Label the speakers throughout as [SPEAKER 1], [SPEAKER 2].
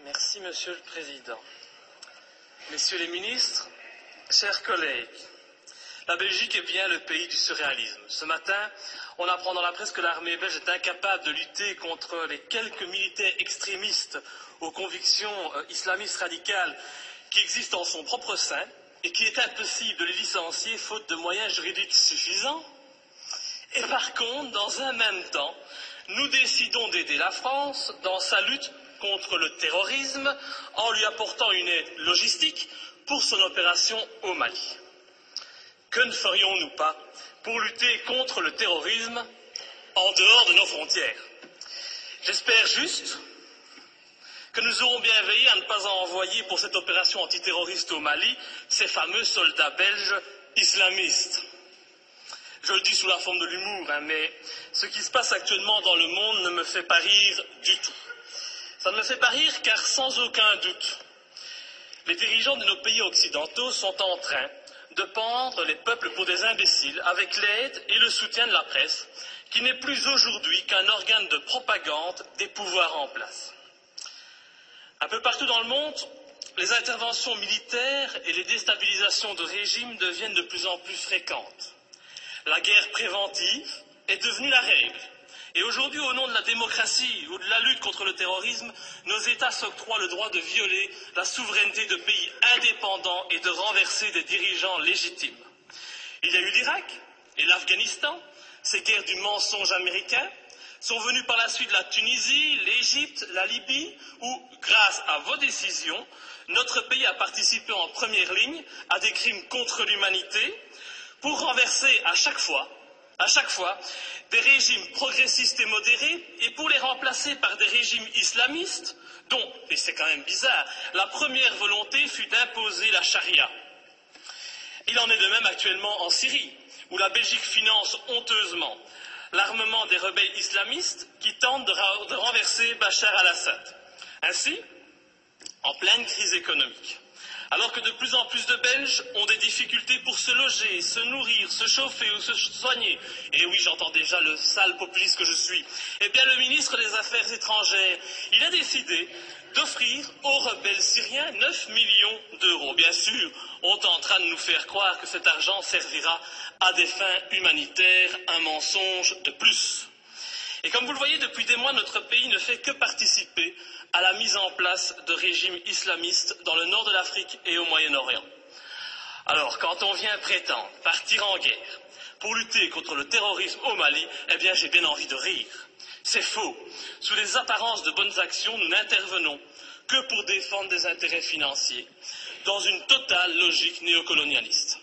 [SPEAKER 1] Merci, Monsieur le Président. Messieurs les ministres, chers collègues, la Belgique est bien le pays du surréalisme. Ce matin, on apprend dans la presse que l'armée belge est incapable de lutter contre les quelques militaires extrémistes aux convictions islamistes radicales qui existent en son propre sein et qu'il est impossible de les licencier faute de moyens juridiques suffisants. Et par contre, dans un même temps, nous décidons d'aider la France dans sa lutte contre le terrorisme en lui apportant une aide logistique pour son opération au Mali. Que ne ferions-nous pas pour lutter contre le terrorisme en dehors de nos frontières? J'espère juste que nous aurons bien veillé à ne pas envoyer pour cette opération antiterroriste au Mali ces fameux soldats belges islamistes. Je le dis sous la forme de l'humour, mais ce qui se passe actuellement dans le monde ne me fait pas rire du tout. Ça ne me fait pas rire car sans aucun doute, les dirigeants de nos pays occidentaux sont en train de pendre les peuples pour des imbéciles avec l'aide et le soutien de la presse, qui n'est plus aujourd'hui qu'un organe de propagande des pouvoirs en place. Un peu partout dans le monde, les interventions militaires et les déstabilisations de régimes deviennent de plus en plus fréquentes. La guerre préventive est devenue la règle. Et aujourd'hui, au nom de la démocratie ou de la lutte contre le terrorisme, nos États s'octroient le droit de violer la souveraineté de pays indépendants et de renverser des dirigeants légitimes. Il y a eu l'Irak et l'Afghanistan, ces guerres du mensonge américain, sont venues par la suite la Tunisie, l'Égypte, la Libye, où, grâce à vos décisions, notre pays a participé en première ligne à des crimes contre l'humanité pour renverser à chaque fois, des régimes progressistes et modérés et pour les remplacer par des régimes islamistes dont, et c'est quand même bizarre, la première volonté fut d'imposer la charia. Il en est de même actuellement en Syrie, où la Belgique finance honteusement l'armement des rebelles islamistes qui tentent de renverser Bachar al-Assad. Ainsi, en pleine crise économique, alors que de plus en plus de Belges ont des difficultés pour se loger, se nourrir, se chauffer ou se soigner, et oui, j'entends déjà le sale populiste que je suis, eh bien le ministre des Affaires étrangères, il a décidé d'offrir aux rebelles syriens 9 millions d'euros. Bien sûr, on tentera de nous faire croire que cet argent servira à des fins humanitaires, un mensonge de plus. Et comme vous le voyez, depuis des mois, notre pays ne fait que participer à la mise en place de régimes islamistes dans le nord de l'Afrique et au Moyen-Orient. Alors, quand on vient prétendre partir en guerre pour lutter contre le terrorisme au Mali, eh bien, j'ai bien envie de rire. C'est faux. Sous les apparences de bonnes actions, nous n'intervenons que pour défendre des intérêts financiers, dans une totale logique néocolonialiste.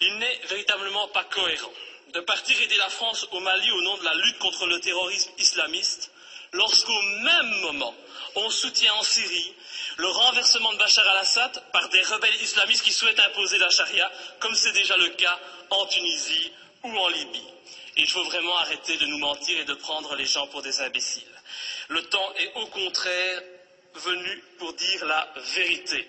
[SPEAKER 1] Il n'est véritablement pas cohérent de partir aider la France au Mali au nom de la lutte contre le terrorisme islamiste, lorsqu'au même moment, on soutient en Syrie le renversement de Bachar al-Assad par des rebelles islamistes qui souhaitent imposer la charia, comme c'est déjà le cas en Tunisie ou en Libye. Et il faut vraiment arrêter de nous mentir et de prendre les gens pour des imbéciles. Le temps est au contraire venu pour dire la vérité.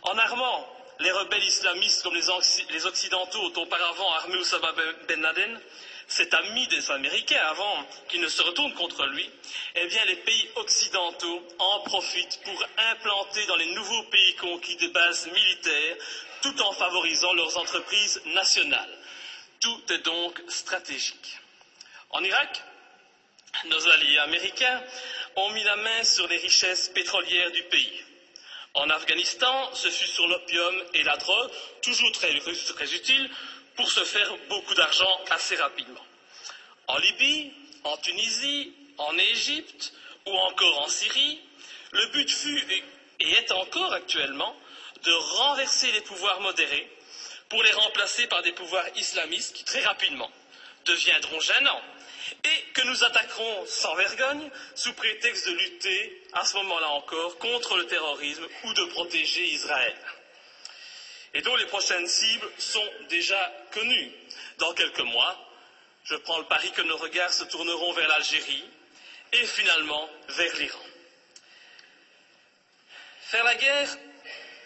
[SPEAKER 1] En armant les rebelles islamistes comme les Occidentaux ont auparavant armé Oussama Ben Laden, cet ami des Américains avant qu'ils ne se retournent contre lui, eh bien les pays occidentaux en profitent pour implanter dans les nouveaux pays conquis des bases militaires tout en favorisant leurs entreprises nationales. Tout est donc stratégique. En Irak, nos alliés américains ont mis la main sur les richesses pétrolières du pays. En Afghanistan, ce fut sur l'opium et la drogue, toujours très utiles, pour se faire beaucoup d'argent assez rapidement. En Libye, en Tunisie, en Égypte ou encore en Syrie, le but fut et est encore actuellement de renverser les pouvoirs modérés pour les remplacer par des pouvoirs islamistes qui très rapidement deviendront gênants et que nous attaquerons sans vergogne sous prétexte de lutter, à ce moment-là encore, contre le terrorisme ou de protéger Israël. Et dont les prochaines cibles sont déjà connues. Dans quelques mois, je prends le pari que nos regards se tourneront vers l'Algérie et finalement vers l'Iran. Faire la guerre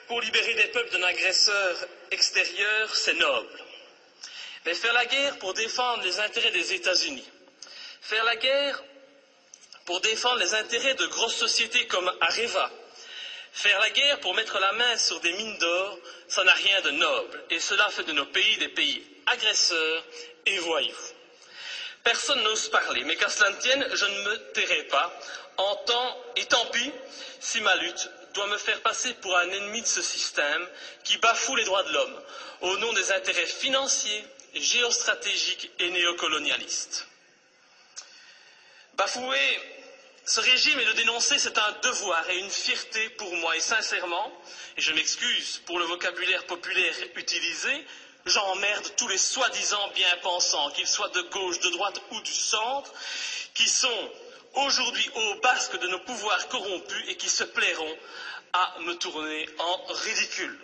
[SPEAKER 1] pour libérer des peuples d'un agresseur extérieur, c'est noble. Mais faire la guerre pour défendre les intérêts des États-Unis, faire la guerre pour défendre les intérêts de grosses sociétés comme Areva. Faire la guerre pour mettre la main sur des mines d'or, ça n'a rien de noble, et cela fait de nos pays des pays agresseurs et voyous. Personne n'ose parler, mais qu'à cela ne tienne, je ne me tairai pas, et tant pis si ma lutte doit me faire passer pour un ennemi de ce système qui bafoue les droits de l'homme au nom des intérêts financiers, géostratégiques et néocolonialistes. Bafouer ce régime et le dénoncer, c'est un devoir et une fierté pour moi. Et sincèrement, et je m'excuse pour le vocabulaire populaire utilisé, j'emmerde tous les soi-disant bien-pensants, qu'ils soient de gauche, de droite ou du centre, qui sont aujourd'hui au basque de nos pouvoirs corrompus et qui se plairont à me tourner en ridicule.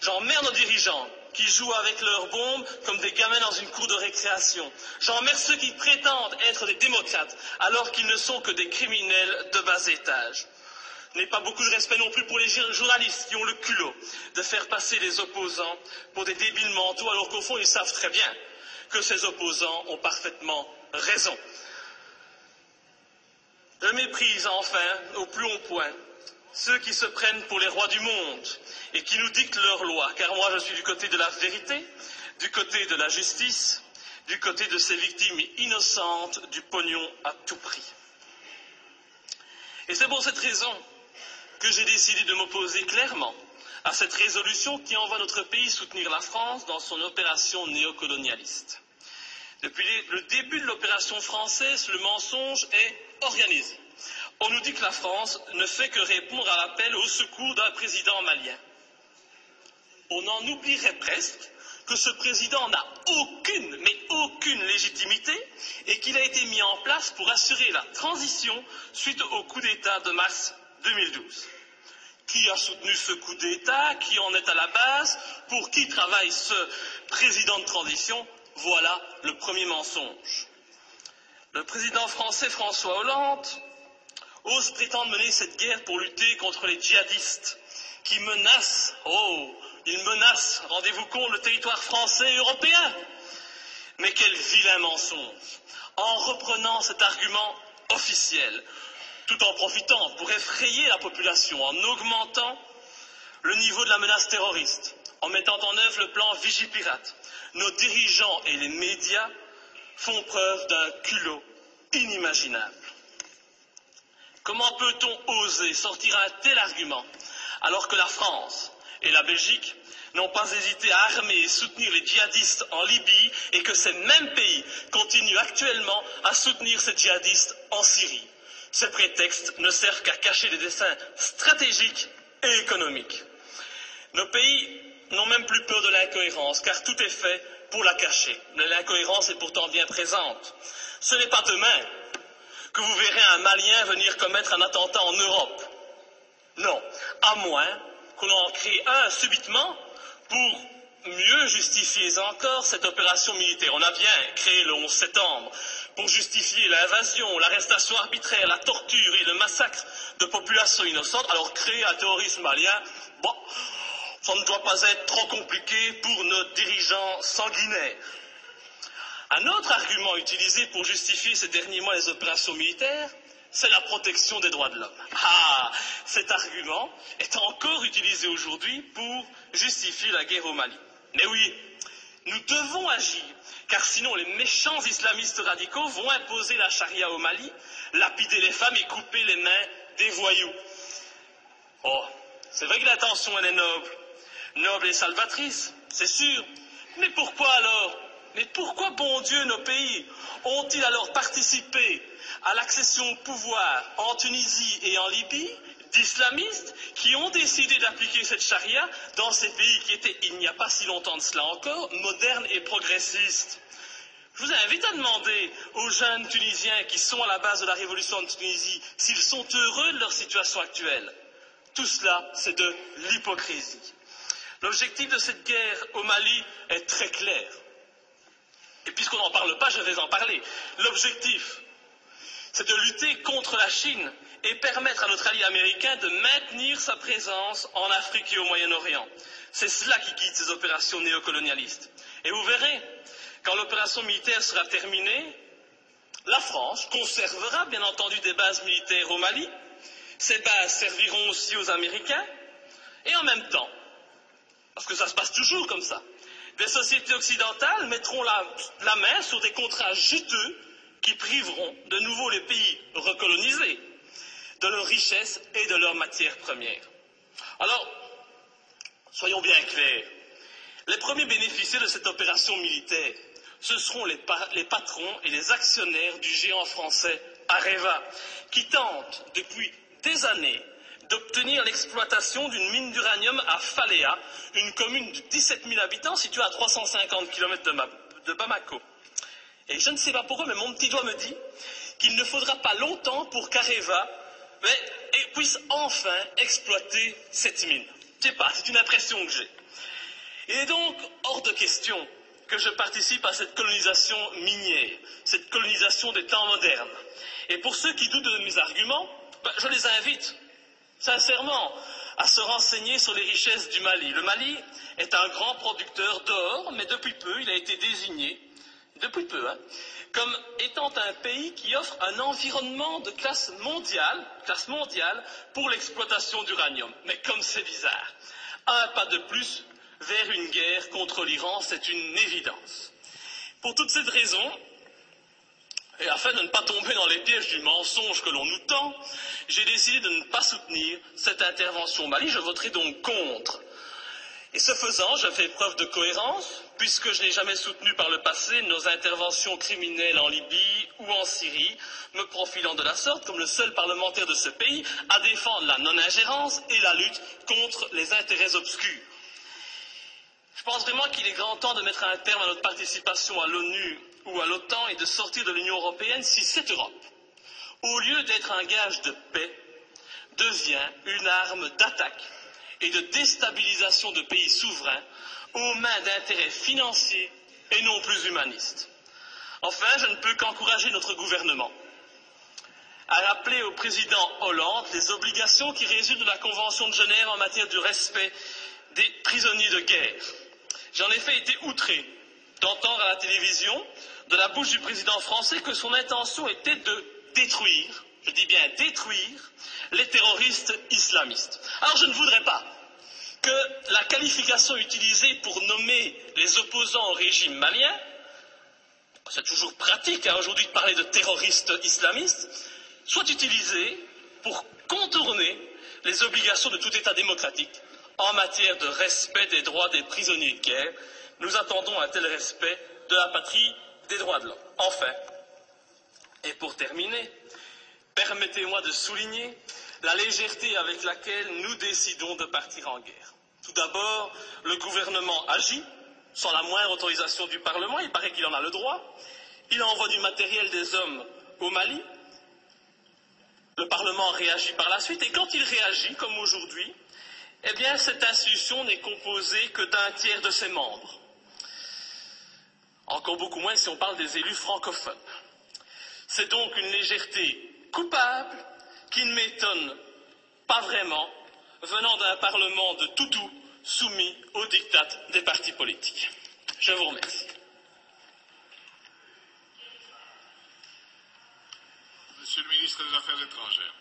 [SPEAKER 1] J'emmerde nos dirigeants qui jouent avec leurs bombes comme des gamins dans une cour de récréation. J'emmerde ceux qui prétendent être des démocrates alors qu'ils ne sont que des criminels de bas étage. Je n'ai pas beaucoup de respect non plus pour les journalistes qui ont le culot de faire passer les opposants pour des débiles mentaux alors qu'au fond ils savent très bien que ces opposants ont parfaitement raison. Je méprise enfin au plus haut point ceux qui se prennent pour les rois du monde et qui nous dictent leurs lois, car moi je suis du côté de la vérité, du côté de la justice, du côté de ces victimes innocentes du pognon à tout prix. Et c'est pour cette raison que j'ai décidé de m'opposer clairement à cette résolution qui envoie notre pays soutenir la France dans son opération néocolonialiste. Depuis le début de l'opération française, le mensonge est organisé. On nous dit que la France ne fait que répondre à l'appel au secours d'un président malien. On en oublierait presque que ce président n'a aucune, mais aucune légitimité et qu'il a été mis en place pour assurer la transition suite au coup d'État de mars 2012. Qui a soutenu ce coup d'État? Qui en est à la base? Pour qui travaille ce président de transition? Voilà le premier mensonge. Le président français François Hollande ose prétendre mener cette guerre pour lutter contre les djihadistes qui menacent, ils menacent, rendez-vous compte, le territoire français et européen. Mais quel vilain mensonge! En reprenant cet argument officiel, tout en profitant pour effrayer la population, en augmentant le niveau de la menace terroriste, en mettant en œuvre le plan Vigipirate, nos dirigeants et les médias font preuve d'un culot inimaginable. Comment peut-on oser sortir un tel argument alors que la France et la Belgique n'ont pas hésité à armer et soutenir les djihadistes en Libye et que ces mêmes pays continuent actuellement à soutenir ces djihadistes en Syrie? Ces prétextes ne servent qu'à cacher des desseins stratégiques et économiques. Nos pays n'ont même plus peur de l'incohérence, car tout est fait pour la cacher. Mais l'incohérence est pourtant bien présente. Ce n'est pas demain que vous verrez un Malien venir commettre un attentat en Europe. Non, à moins qu'on en crée un subitement pour mieux justifier encore cette opération militaire. On a bien créé le 11 septembre pour justifier l'invasion, l'arrestation arbitraire, la torture et le massacre de populations innocentes. Alors créer un terrorisme malien, bon, ça ne doit pas être trop compliqué pour nos dirigeants sanguinaires. Un autre argument utilisé pour justifier ces derniers mois les opérations militaires, c'est la protection des droits de l'homme. Cet argument est encore utilisé aujourd'hui pour justifier la guerre au Mali. Mais oui, nous devons agir, car sinon les méchants islamistes radicaux vont imposer la charia au Mali, lapider les femmes et couper les mains des voyous. Oh, c'est vrai que l'intention elle est noble et salvatrice, c'est sûr. Mais pourquoi alors? Mais pourquoi, bon Dieu, nos pays ont-ils alors participé à l'accession au pouvoir en Tunisie et en Libye d'islamistes qui ont décidé d'appliquer cette charia dans ces pays qui étaient, il n'y a pas si longtemps de cela encore, modernes et progressistes? Je vous invite à demander aux jeunes Tunisiens qui sont à la base de la révolution de Tunisie s'ils sont heureux de leur situation actuelle. Tout cela, c'est de l'hypocrisie. L'objectif de cette guerre au Mali est très clair. Et puisqu'on n'en parle pas, je vais en parler. L'objectif, c'est de lutter contre la Chine et permettre à notre allié américain de maintenir sa présence en Afrique et au Moyen-Orient. C'est cela qui guide ces opérations néocolonialistes. Et vous verrez, quand l'opération militaire sera terminée, La France conservera bien entendu des bases militaires au Mali. Ces bases serviront aussi aux Américains. Et en même temps, parce que ça se passe toujours comme ça, des sociétés occidentales mettront la main sur des contrats juteux qui priveront de nouveau les pays recolonisés de leurs richesses et de leurs matières premières. Alors, soyons bien clairs, les premiers bénéficiaires de cette opération militaire, ce seront les patrons et les actionnaires du géant français Areva, qui tentent depuis des années d'obtenir l'exploitation d'une mine d'uranium à Faléa, une commune de 17 000 habitants située à 350 km de Bamako. Et je ne sais pas pourquoi, mais mon petit doigt me dit qu'il ne faudra pas longtemps pour qu'Areva puisse enfin exploiter cette mine. Je ne sais pas, c'est une impression que j'ai. Il est donc hors de question que je participe à cette colonisation minière, cette colonisation des temps modernes. Et pour ceux qui doutent de mes arguments, je les invite sincèrement à se renseigner sur les richesses du Mali. Le Mali est un grand producteur d'or, mais depuis peu, il a été désigné, comme étant un pays qui offre un environnement de classe mondiale pour l'exploitation d'uranium. Mais comme c'est bizarre, un pas de plus vers une guerre contre l'Iran, c'est une évidence. Pour toutes ces raisons, et afin de ne pas tomber dans les pièges du mensonge que l'on nous tend, j'ai décidé de ne pas soutenir cette intervention au Mali. Je voterai donc contre. Et ce faisant, je fais preuve de cohérence, puisque je n'ai jamais soutenu par le passé nos interventions criminelles en Libye ou en Syrie, me profilant de la sorte comme le seul parlementaire de ce pays à défendre la non-ingérence et la lutte contre les intérêts obscurs. Je pense vraiment qu'il est grand temps de mettre un terme à notre participation à l'ONU ou à l'OTAN et de sortir de l'Union européenne si cette Europe, au lieu d'être un gage de paix, devient une arme d'attaque et de déstabilisation de pays souverains aux mains d'intérêts financiers et non plus humanistes. Enfin, je ne peux qu'encourager notre gouvernement à rappeler au président Hollande les obligations qui résultent de la Convention de Genève en matière de respect des prisonniers de guerre. J'ai en effet été outré d'entendre à la télévision, de la bouche du président français, que son intention était de détruire, je dis bien détruire, les terroristes islamistes. Alors je ne voudrais pas que la qualification utilisée pour nommer les opposants au régime malien, c'est toujours pratique aujourd'hui de parler de terroristes islamistes, soit utilisée pour contourner les obligations de tout État démocratique en matière de respect des droits des prisonniers de guerre. Nous attendons un tel respect de la patrie des droits de l'homme. Enfin, et pour terminer, permettez-moi de souligner la légèreté avec laquelle nous décidons de partir en guerre. Tout d'abord, le gouvernement agit sans la moindre autorisation du Parlement, il paraît qu'il en a le droit, il envoie du matériel, des hommes au Mali, le Parlement réagit par la suite, et quand il réagit, comme aujourd'hui, eh bien, cette institution n'est composée que d'un tiers de ses membres. Encore beaucoup moins si on parle des élus francophones. C'est donc une légèreté coupable qui ne m'étonne pas vraiment venant d'un Parlement de toutous soumis aux diktats des partis politiques. Je vous remercie.
[SPEAKER 2] Monsieur le ministre des Affaires étrangères.